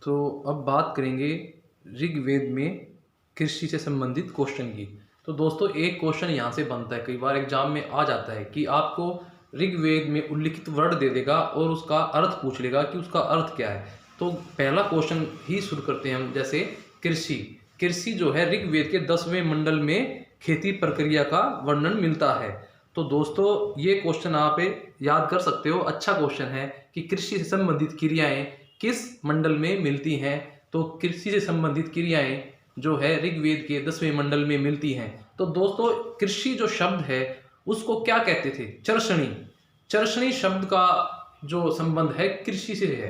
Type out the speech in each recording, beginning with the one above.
तो अब बात करेंगे ऋग्वेद में कृषि से संबंधित क्वेश्चन की। तो दोस्तों एक क्वेश्चन यहाँ से बनता है, कई बार एग्जाम में आ जाता है कि आपको ऋग्वेद में उल्लिखित वर्ड दे देगा और उसका अर्थ पूछ लेगा कि उसका अर्थ क्या है। तो पहला क्वेश्चन ही शुरू करते हैं हम। जैसे कृषि कृषि जो है ऋग्वेद के 10वें मंडल में खेती प्रक्रिया का वर्णन मिलता है। तो दोस्तों ये क्वेश्चन आप याद कर सकते हो, अच्छा क्वेश्चन है कि कृषि से संबंधित क्रियाएं किस मंडल में मिलती हैं। तो कृषि से संबंधित क्रियाएं जो है ऋग्वेद के 10वें मंडल में मिलती हैं। तो दोस्तों कृषि जो शब्द है उसको क्या कहते थे? चर्षणी। चर्षणी शब्द का जो संबंध है कृषि से है।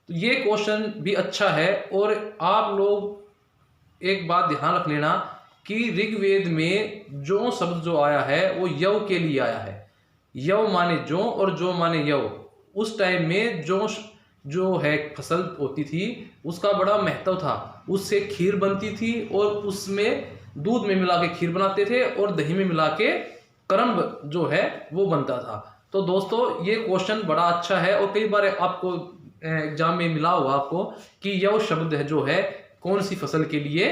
तो ये क्वेश्चन भी अच्छा है। और आप लोग एक बात ध्यान रख लेना कि ऋग्वेद में जो शब्द जो आया है वो यव के लिए आया है। यव माने जो और जो माने यव। उस टाइम में जो है फसल होती थी उसका बड़ा महत्व था। उससे खीर बनती थी और उसमें दूध में मिला के खीर बनाते थे और दही में मिला के करम्ब जो है वो बनता था। तो दोस्तों ये क्वेश्चन बड़ा अच्छा है और कई बार आपको एग्जाम में मिला होगा आपको कि यव शब्द है जो है कौन सी फसल के लिए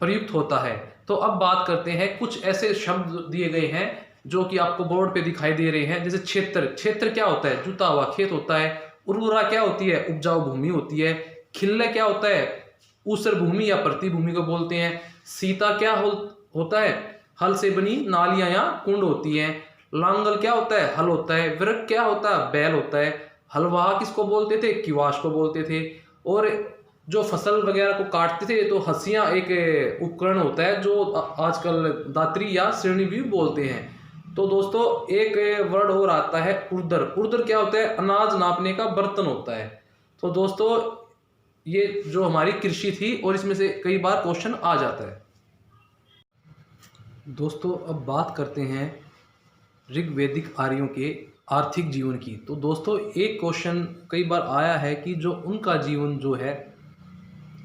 प्रयुक्त होता है। तो अब बात करते हैं, कुछ ऐसे शब्द दिए गए हैं जो कि आपको बोर्ड पे दिखाई दे रहे हैं। जैसे क्षेत्र। क्षेत्र क्या होता है? जुता हुआ खेत होता है। उर्वरा क्या होती है? उपजाऊ भूमि होती है। खिल्ले क्या होता है? ऊसर भूमि या प्रतिभूमि को बोलते हैं। सीता क्या होता है? हल से बनी नालियां या कुंड होती हैं। लांगल क्या होता है? हल होता है। वृक क्या होता है? बैल होता है। हलवाह किसको बोलते थे? किवाश को बोलते थे। और जो फसल वगैरह को काटते थे तो हंसियां एक उपकरण होता है जो आजकल दात्री या श्रेणी भी बोलते हैं। तो दोस्तों एक वर्ड और आता है उर्दर। उर्दर क्या होता है? अनाज नापने का बर्तन होता है। तो दोस्तों ये जो हमारी कृषि थी और इसमें से कई बार क्वेश्चन आ जाता है। दोस्तों अब बात करते हैं ऋग्वैदिक आर्यों के आर्थिक जीवन की। तो दोस्तों एक क्वेश्चन कई बार आया है कि जो उनका जीवन जो है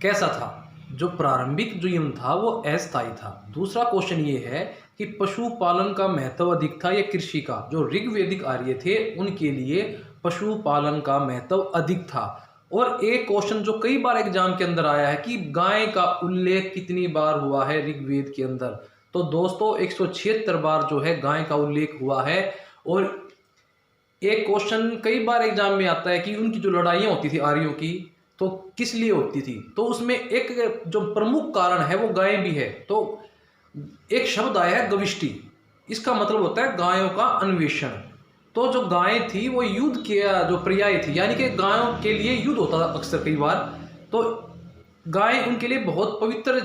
कैसा था। जो प्रारंभिक जीवन था वो अस्थायी था। दूसरा क्वेश्चन ये है कि पशुपालन का महत्व अधिक था या कृषि का। जो ऋग्वैदिक आर्य थे उनके लिए पशुपालन का महत्व अधिक था। और एक क्वेश्चन जो कई बार एग्जाम के अंदर आया है कि गाय का उल्लेख कितनी बार हुआ है ऋग्वेद के अंदर। तो दोस्तों 176 बार जो है गाय का उल्लेख हुआ है। और एक क्वेश्चन कई बार एग्जाम में आता है कि उनकी जो लड़ाइयाँ होती थी आर्यों की तो किस लिए होती थी। तो उसमें एक जो प्रमुख कारण है वो गायें भी है। तो एक शब्द आया है गविष्टि। इसका मतलब होता है गायों का अन्वेषण। तो जो गायें थी वो युद्ध के जो पर्याय थी, यानी कि गायों के लिए युद्ध होता था अक्सर कई बार। तो गाय उनके लिए बहुत पवित्र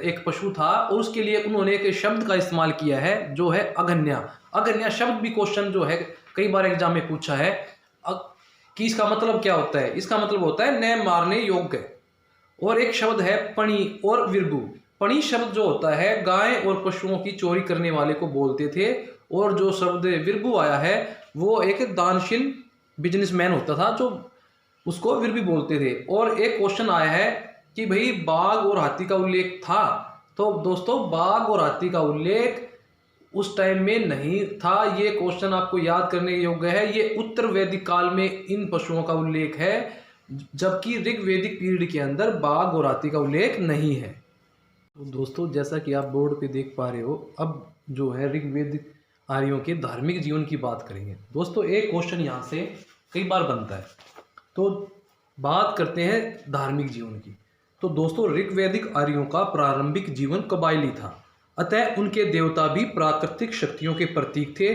एक पशु था और उसके लिए उन्होंने एक शब्द का इस्तेमाल किया है जो है अगन्या। अगन्या शब्द भी क्वेश्चन जो है कई बार एग्जाम में पूछा है कि इसका मतलब क्या होता है। इसका मतलब होता है न मारने योग्य। और एक शब्द है पणी और विरगु। पणी शब्द जो होता है गाय और पशुओं की चोरी करने वाले को बोलते थे। और जो शब्द विरगु आया है वो एक दानशील बिजनेसमैन होता था जो उसको विरगु बोलते थे। और एक क्वेश्चन आया है कि भाई बाघ और हाथी का उल्लेख था। तो दोस्तों बाघ और हाथी का उल्लेख उस टाइम में नहीं था। ये क्वेश्चन आपको याद करने योग्य है। ये उत्तर वैदिक काल में इन पशुओं का उल्लेख है, जबकि ऋग्वैदिक पीरियड के अंदर बाघ और हाथी का उल्लेख नहीं है। तो दोस्तों जैसा कि आप बोर्ड पे देख पा रहे हो, अब जो है ऋग्वैदिक आर्यों के धार्मिक जीवन की बात करेंगे। दोस्तों एक क्वेश्चन यहाँ से कई बार बनता है, तो बात करते हैं धार्मिक जीवन की। तो दोस्तों ऋग्वैदिक आर्यों का प्रारंभिक जीवन कबायली था, अतः उनके देवता भी प्राकृतिक शक्तियों के प्रतीक थे।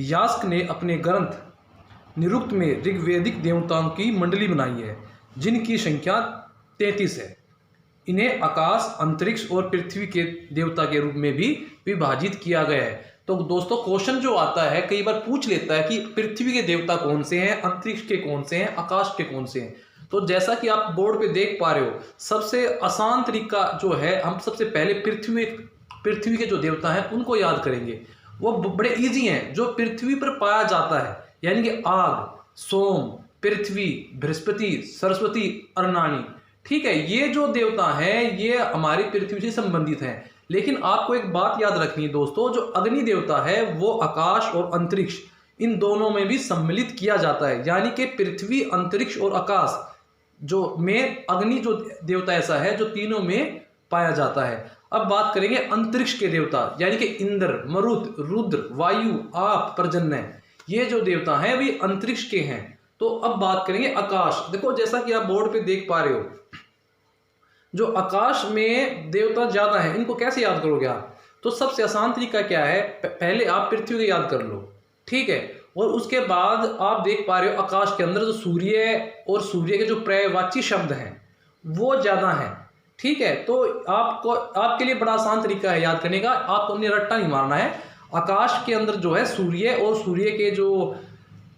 यास्क ने अपने ग्रंथ निरुक्त में ऋग्वैदिक देवताओं की मंडली बनाई है जिनकी संख्या 33 है। इन्हें आकाश, अंतरिक्ष और पृथ्वी के देवता के रूप में भी विभाजित किया गया है। तो दोस्तों क्वेश्चन जो आता है कई बार पूछ लेता है कि पृथ्वी के देवता कौन से हैं, अंतरिक्ष के कौन से हैं, आकाश के कौन से हैं। तो जैसा कि आप बोर्ड पे देख पा रहे हो, सबसे आसान तरीका जो है, हम सबसे पहले पृथ्वी के जो देवता हैं उनको याद करेंगे। वो बड़े इजी हैं। जो पृथ्वी पर पाया जाता है यानी कि आग, सोम, पृथ्वी, बृहस्पति, सरस्वती, अर्नानी, ठीक है, ये जो देवता हैं ये हमारी पृथ्वी से संबंधित हैं। लेकिन आपको एक बात याद रखनी है दोस्तों, जो अग्नि देवता है वो आकाश और अंतरिक्ष इन दोनों में भी सम्मिलित किया जाता है। यानी कि पृथ्वी, अंतरिक्ष और आकाश जो में अग्नि जो देवता ऐसा है जो तीनों में पाया जाता है। अब बात करेंगे अंतरिक्ष के देवता, यानी कि इंद्र, मरुत, रुद्र, वायु, आप, पर्जन्य, ये जो देवता हैं वे अंतरिक्ष के हैं। तो अब बात करेंगे आकाश। देखो जैसा कि आप बोर्ड पे देख पा रहे हो, जो आकाश में देवता ज्यादा है, इनको कैसे याद करोगे आप? तो सबसे आसान तरीका क्या है, पहले आप पृथ्वी को याद कर लो, ठीक है, और उसके बाद आप देख पा रहे हो आकाश के अंदर जो सूर्य है और सूर्य के जो पर्यायवाची शब्द हैं वो ज्यादा हैं, ठीक है। तो आपको, आपके लिए बड़ा आसान तरीका है याद करने का, आपको अपनी रट्टा नहीं मारना है। आकाश के अंदर जो है सूर्य और सूर्य के जो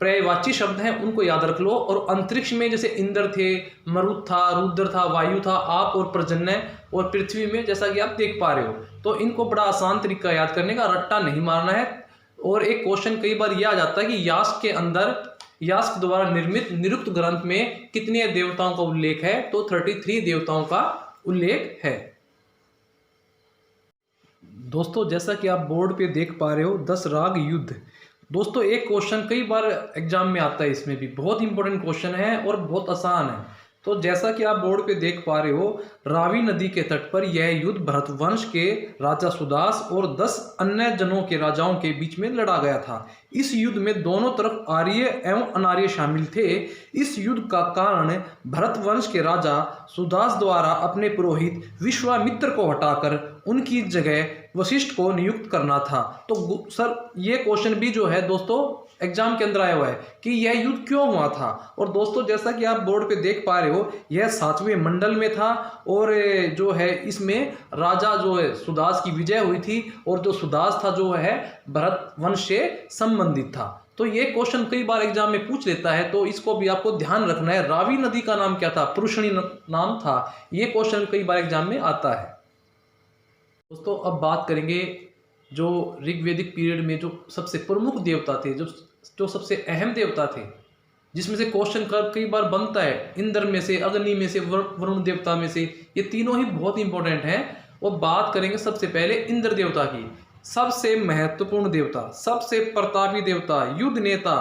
पर्यायवाची शब्द हैं उनको याद रख लो। और अंतरिक्ष में जैसे इंद्र थे, मरुत था, रुद्र था, वायु था, आप और पर्जन्य, और पृथ्वी में जैसा कि आप देख पा रहे हो। तो इनको बड़ा आसान तरीका याद करने का, रट्टा नहीं मारना है। और एक क्वेश्चन कई बार यह आ जाता है कि यास्क के अंदर, यास्क द्वारा निर्मित निरुक्त ग्रंथ में कितने देवताओं का उल्लेख है? तो 33 देवताओं का उल्लेख है। दोस्तों जैसा कि आप बोर्ड पे देख पा रहे हो, 10 राग युद्ध। दोस्तों एक क्वेश्चन कई बार एग्जाम में आता है, इसमें भी बहुत इंपॉर्टेंट क्वेश्चन है और बहुत आसान है। तो जैसा कि आप बोर्ड पे देख पा रहे हो, रावी नदी के तट पर यह युद्ध भरतवंश के राजा सुदास और 10 अन्य जनों के राजाओं के बीच में लड़ा गया था। इस युद्ध में दोनों तरफ आर्य एवं अनार्य शामिल थे। इस युद्ध का कारण भरतवंश के राजा सुदास द्वारा अपने पुरोहित विश्वामित्र को हटाकर उनकी जगह वशिष्ठ को नियुक्त करना था। तो सर ये क्वेश्चन भी जो है दोस्तों एग्जाम के अंदर आया हुआ है कि यह युद्ध क्यों हुआ था। और दोस्तों जैसा कि आप बोर्ड पे देख पा रहे हो, यह 7वें मंडल में था और जो है इसमें राजा जो है सुदास की विजय हुई थी और जो सुदास था जो है भरत वंश से संबंधित था। तो ये क्वेश्चन कई बार एग्जाम में पूछ लेता है, तो इसको भी आपको ध्यान रखना है। रावी नदी का नाम क्या था? पुरुषणी नाम था। ये क्वेश्चन कई बार एग्जाम में आता है। दोस्तों अब बात करेंगे जो ऋग्वेदिक पीरियड में जो सबसे प्रमुख देवता थे, जो सबसे अहम देवता थे, जिसमें से क्वेश्चन कई बार बनता है, इंद्र में से, अग्नि में से, वरुण देवता में से, ये तीनों ही बहुत इंपॉर्टेंट हैं। और बात करेंगे सबसे पहले इंद्र देवता की। सबसे महत्वपूर्ण देवता, सबसे प्रतापी देवता, युद्ध नेता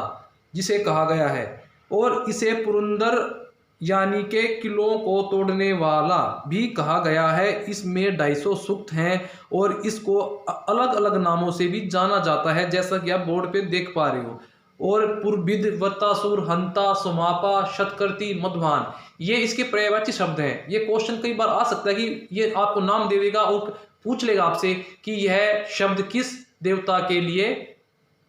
जिसे कहा गया है, और इसे पुरंदर यानी के किलों को तोड़ने वाला भी कहा गया है। इसमें 250 सूक्त हैं और इसको अलग अलग नामों से भी जाना जाता है, जैसा कि आप बोर्ड पे देख पा रहे हो। और पुरबिद, वत्तासुर, हंता, सुमापा, शतकर्ती, मध्वान, ये इसके पर्यायवाची शब्द हैं। ये क्वेश्चन कई बार आ सकता है कि ये आपको नाम दे देगा और पूछ लेगा आपसे कि यह शब्द किस देवता के लिए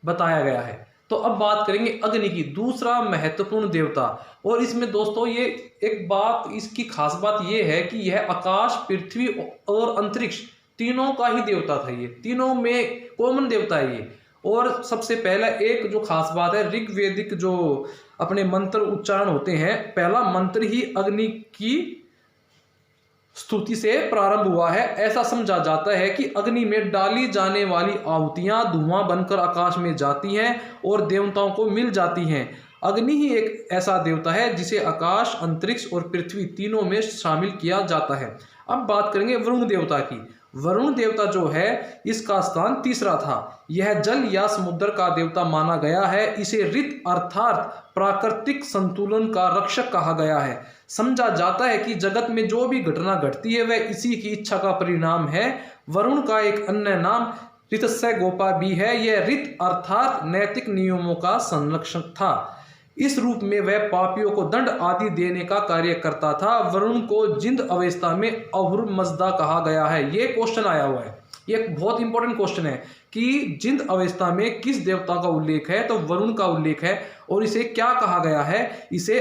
बताया गया है। तो अब बात करेंगे अग्नि की, दूसरा महत्वपूर्ण देवता। और इसमें दोस्तों ये एक बात, इसकी खास बात ये है कि यह आकाश, पृथ्वी और अंतरिक्ष तीनों का ही देवता था। ये तीनों में कॉमन देवता है ये। और सबसे पहला एक जो खास बात है, ऋग्वेदिक जो अपने मंत्र उच्चारण होते हैं, पहला मंत्र ही अग्नि की स्तुति से प्रारंभ हुआ है। ऐसा समझा जाता है कि अग्नि में डाली जाने वाली आहुतियां धुआं बनकर आकाश में जाती हैं और देवताओं को मिल जाती हैं। अग्नि ही एक ऐसा देवता है जिसे आकाश, अंतरिक्ष और पृथ्वी तीनों में शामिल किया जाता है। अब बात करेंगे वरुण देवता की। वरुण देवता जो है इसका स्थान तीसरा था। यह जल या समुद्र का देवता माना गया है। इसे ऋत अर्थात प्राकृतिक संतुलन का रक्षक कहा गया है। समझा जाता है कि जगत में जो भी घटना घटती है वह इसी की इच्छा का परिणाम है। वरुण का एक अन्य नाम ऋतस्य गोपा भी है। यह ऋत अर्थात नैतिक नियमों का संरक्षक था। इस रूप में वह पापियों को दंड आदि देने का कार्य करता था। वरुण को जिंद अवस्था में अहुर मजदा कहा गया है। ये क्वेश्चन आया हुआ है, ये बहुत इंपॉर्टेंट क्वेश्चन है कि जिंद अवस्था में किस देवता का उल्लेख है? तो वरुण का उल्लेख है। और इसे क्या कहा गया है? इसे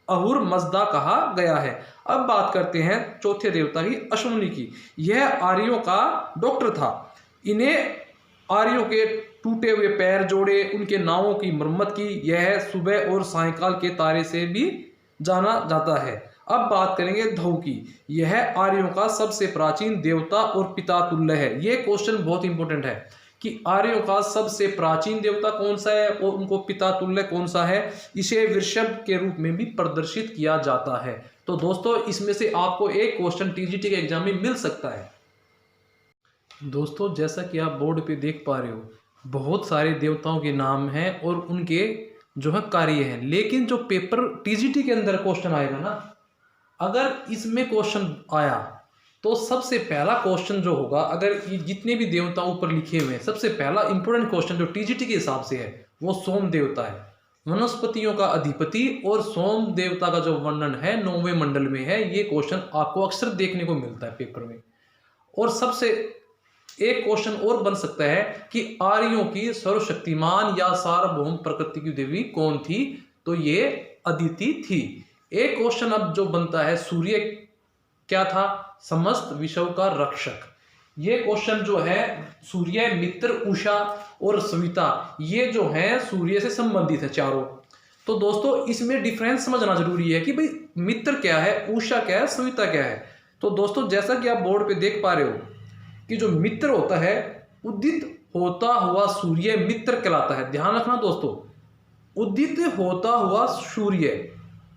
अहुर मजदा कहा गया है। अब बात करते हैं चौथे देवता की, अश्विनी की। यह आर्यों का डॉक्टर था। इन्हें आर्यों के टूटे हुए पैर जोड़े, उनके नावों की मरम्मत की। यह सुबह और सायंकाल के तारे से भी जाना जाता है। अब बात करेंगे ध्रुव की। यह आर्यों का सबसे प्राचीन देवता और पिता तुल्य है। यह क्वेश्चन बहुत इंपॉर्टेंट है कि आर्यों का सबसे प्राचीन देवता कौन सा है और उनको पिता तुल्य कौन सा है। इसे वृषभ के रूप में भी प्रदर्शित किया जाता है। तो दोस्तों इसमें से आपको एक क्वेश्चन टीजीटी के एग्जाम में मिल सकता है। दोस्तों जैसा कि आप बोर्ड पे देख पा रहे हो, बहुत सारे देवताओं के नाम हैं और उनके जो है कार्य है। लेकिन जो पेपर टीजीटी के अंदर क्वेश्चन आएगा ना, अगर इसमें क्वेश्चन आया तो सबसे पहला क्वेश्चन जो होगा, अगर ये जितने भी देवता ऊपर लिखे हुए हैं, सबसे पहला इंपॉर्टेंट क्वेश्चन जो टीजीटी के हिसाब से है वो सोम देवता है, वनस्पतियों का अधिपति। और सोम देवता का जो वर्णन है 9वें मंडल में है। ये क्वेश्चन आपको अक्सर देखने को मिलता है पेपर में। और सबसे एक क्वेश्चन और बन सकता है कि आर्यों की सर्वशक्तिमान या सार्वभौम प्रकृति की देवी कौन थी, तो ये अदिति थी। एक क्वेश्चन अब जो बनता है, सूर्य क्या था, समस्त विश्व का रक्षक। ये क्वेश्चन जो है, सूर्य, मित्र, उषा और सविता, ये जो है सूर्य से संबंधित है चारों। तो दोस्तों इसमें डिफरेंस समझना जरूरी है कि भाई मित्र क्या है, उषा क्या है, सविता क्या है। तो दोस्तों जैसा कि आप बोर्ड पे देख पा रहे हो कि जो मित्र होता है, उदित होता हुआ सूर्य मित्र कहलाता है। ध्यान रखना दोस्तों, उदित होता हुआ सूर्य।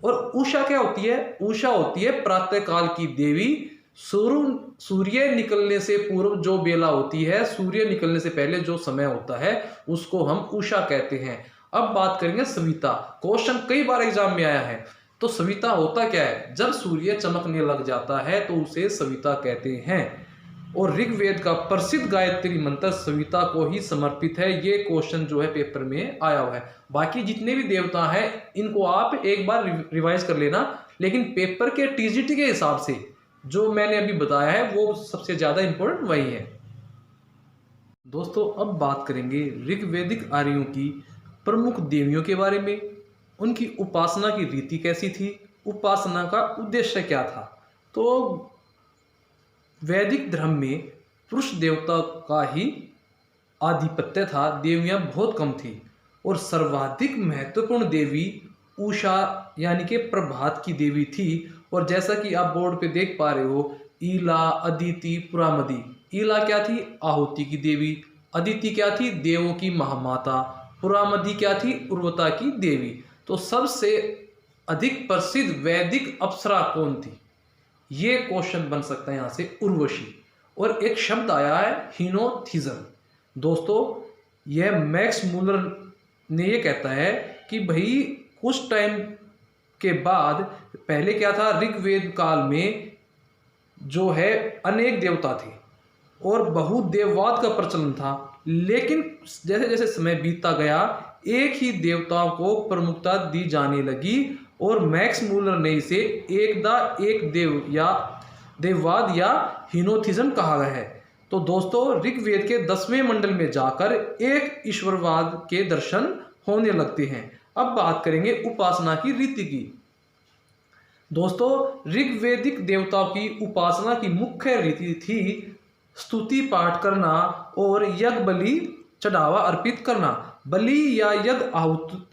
और उषा क्या होती है, उषा होती है प्रातः काल की देवी। सूर्य निकलने से पूर्व जो बेला होती है, सूर्य निकलने से पहले जो समय होता है, उसको हम उषा कहते हैं। अब बात करेंगे सविता। क्वेश्चन कई बार एग्जाम में आया है। तो सविता होता क्या है, जब सूर्य चमकने लग जाता है तो उसे सविता कहते हैं। और ऋग्वेद का प्रसिद्ध गायत्री मंत्र सविता को ही समर्पित है। ये क्वेश्चन जो है पेपर में आया हुआ है। बाकी जितने भी देवता हैं इनको आप एक बार रिवाइज कर लेना, लेकिन पेपर के टीजीटी के हिसाब से जो मैंने अभी बताया है वो सबसे ज्यादा इंपॉर्टेंट वही है। दोस्तों अब बात करेंगे ऋग्वेदिक आर्यों की प्रमुख देवियों के बारे में। उनकी उपासना की रीति कैसी थी, उपासना का उद्देश्य क्या था। तो वैदिक धर्म में पुरुष देवता का ही आधिपत्य था, देवियां बहुत कम थी। और सर्वाधिक महत्वपूर्ण देवी उषा यानी कि प्रभात की देवी थी। और जैसा कि आप बोर्ड पे देख पा रहे हो, ईला, अदिति, पुरामदी। ईला क्या थी, आहुति की देवी। अदिति क्या थी, देवों की महामाता। पुरामदी क्या थी, उर्वता की देवी। तो सबसे अधिक प्रसिद्ध वैदिक अप्सरा कौन थी, ये क्वेश्चन बन सकता है यहाँ से, उर्वशी। और एक शब्द आया है हीनोथिज्म। दोस्तों यह मैक्स मूलर ने ये कहता है कि भाई कुछ टाइम के बाद, पहले क्या था, ऋग्वेद काल में जो है अनेक देवता थे और बहुदेववाद का प्रचलन था। लेकिन जैसे जैसे समय बीतता गया, एक ही देवताओं को प्रमुखता दी जाने लगी और मैक्स मूलर ने इसे एक देव या देववाद या हीनोथिज्म कहा गया है। तो दोस्तों ऋग्वेद के 10वें मंडल में जाकर एक ईश्वरवाद के दर्शन होने लगते हैं। अब बात करेंगे उपासना की रीति की। दोस्तों ऋग्वेदिक देवताओं की उपासना की मुख्य रीति थी स्तुति पाठ करना और यज्ञ बलि चढ़ावा अर्पित करना। बलि या यज्ञ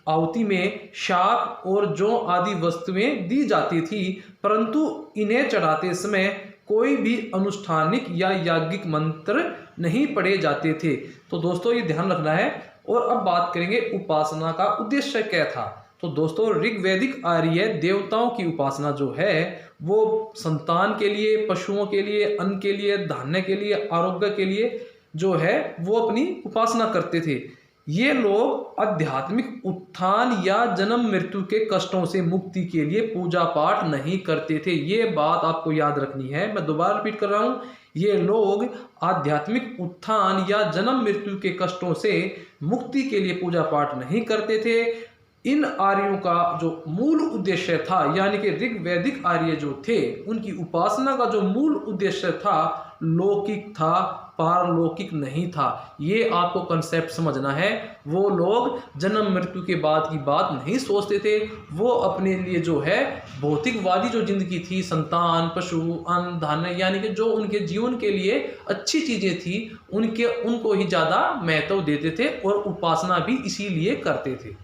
आहुति में शाक और जौ आदि वस्तुएं दी जाती थी, परंतु इन्हें चढ़ाते समय कोई भी अनुष्ठानिक या याज्ञिक मंत्र नहीं पढ़े जाते थे। तो दोस्तों ये ध्यान रखना है। और अब बात करेंगे उपासना का उद्देश्य क्या था। तो दोस्तों ऋग्वैदिक आर्य देवताओं की उपासना जो है वो संतान के लिए, पशुओं के लिए, अन्न के लिए, धान्य के लिए, आरोग्य के लिए जो है वो अपनी उपासना करते थे। ये लोग आध्यात्मिक उत्थान या जन्म मृत्यु के कष्टों से मुक्ति के लिए पूजा पाठ नहीं करते थे। ये बात आपको याद रखनी है। मैं दोबारा रिपीट कर रहा हूँ, ये लोग आध्यात्मिक उत्थान या जन्म मृत्यु के कष्टों से मुक्ति के लिए पूजा पाठ नहीं करते थे। इन आर्यों का जो मूल उद्देश्य था, यानी कि ऋग्वैदिक आर्य जो थे, उनकी उपासना का जो मूल उद्देश्य था लौकिक था, पारलौकिक नहीं था। ये आपको कंसेप्ट समझना है। वो लोग जन्म मृत्यु के बाद की बात नहीं सोचते थे। वो अपने लिए जो है भौतिकवादी जो जिंदगी थी, संतान, पशु, अन्न, धान्य, यानी कि जो उनके जीवन के लिए अच्छी चीजें थी उनको ही ज्यादा महत्व देते थे और उपासना भी इसीलिए करते थे।